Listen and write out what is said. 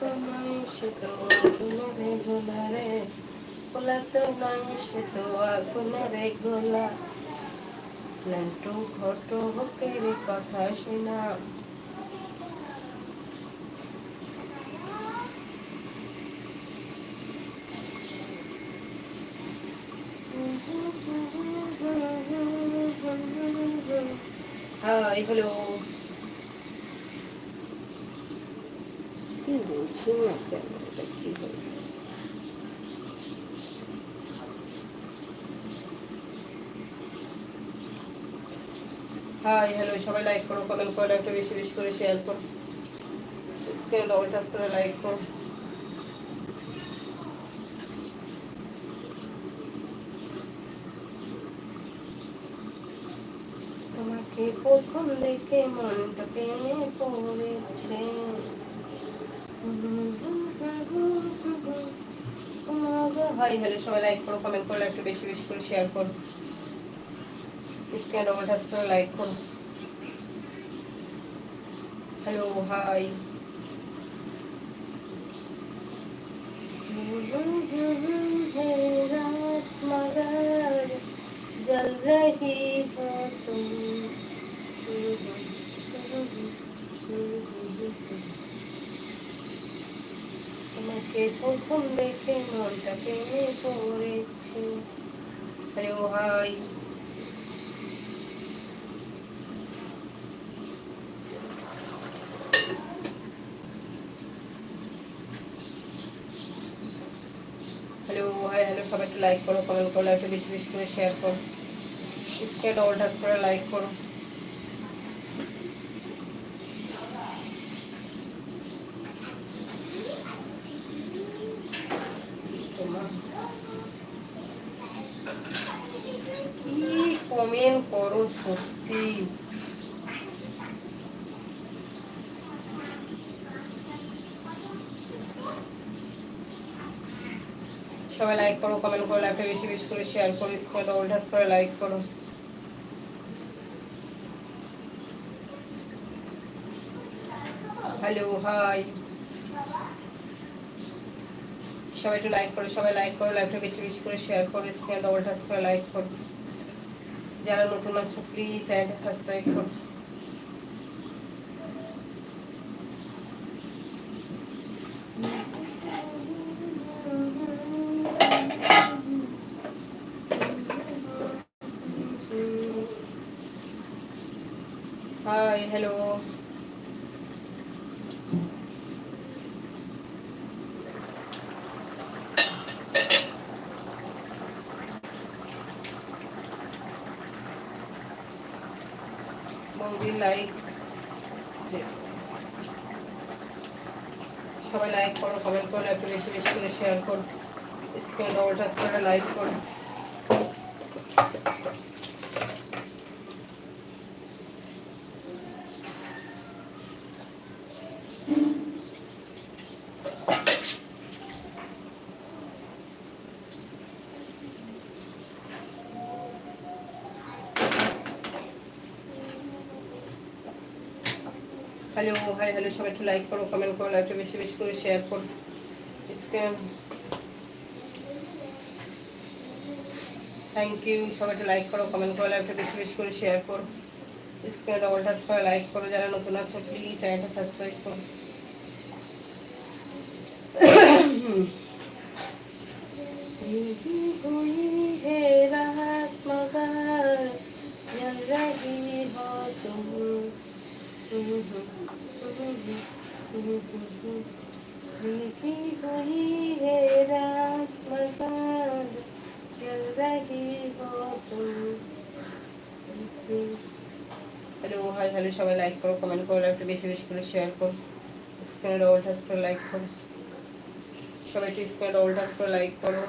তো নয় সে তো আগুনের গোলা রে, গোলা তো নয় সে তো আগুনের গোলা, ল্যান্টু ঘটকের কথা শোনা। হাই হ্যালো, কি বলছি না কেন, এটা কি হয়েছে? হাই হ্যালো, সবাই লাইক করো, কমেন্ট করো, একটা বেশি বেশি করে শেয়ার করো, স্ক্রিন ডবল টাচ করে লাইক করো। তোমাকে প্রথম দেখে মনটা প্রেমে পড়েছে। হাই হ্যালো, সবাই লাইক করো, কমেন্ট করো, একটু বেশি বেশি করে শেয়ার করো, স্ক্রিন ডবল টাচ করে লাইক করো। Hello hi. रात मगर जल रही हो तुम। তোমাকে প্রথম দেখে মনটা প্রেমে পড়েছে। Hello hi. Hello hi hello, সবাই একটু লাইক করো, কমেন্ট করো, একটু বেশি বেশি করে শেয়ার করো, স্ক্রিন ডবল টাচ করে লাইক করো। কি কমেন্ট করো সত্যি। সবাই লাইক করো, কমেন্ট করো, একটা বেশি বেশি করে শেয়ার করো, স্ক্রিন ডবল টাচ করে লাইক করো। Hello hi. সবাই একটু লাইক করো, সবাই লাইক করো, লাইভটা বেশি বেশি করে শেয়ার করো, স্ক্রিন ডবল টাচ করে লাইক করো। যারা নতুন আছো প্লিজ চ্যানেলটা সাবস্ক্রাইব করো। Hi hello. বৌদি লাইক, সবাই লাইক করো, কমেন্ট করো, একটু বেশি বেশি করে শেয়ার করো, স্ক্রিন ডবল টাচ করে লাইক করো। হ্যালো হাই হ্যালো, সবাই একটু লাইক করো, কমেন্ট করো, একটু বেশি বেশি করে শেয়ার করো, স্ক্রিন। থ্যাংক ইউ, সবাই একটু লাইক করো, কমেন্ট করো, একটু বেশি বেশি করে শেয়ার করো, স্ক্রিন ডবল টাচ করে লাইক করো। যারা নতুন আছো প্লিজ চ্যানেলটা সাবস্ক্রাইব করো। हुई है रात मगर जल रही हो तुम। भीगी हुई है रात मगर जल रही हो तुम। হ্যালো হাই হ্যালো, সবাই লাইক করো, কমেন্ট করো, একটু বেশি বেশি করে শেয়ার করো, স্ক্রিনে ডবল টাচ করে লাইক করো। সবাই একটু স্ক্রিনে ডবল টাচ করে লাইক করো।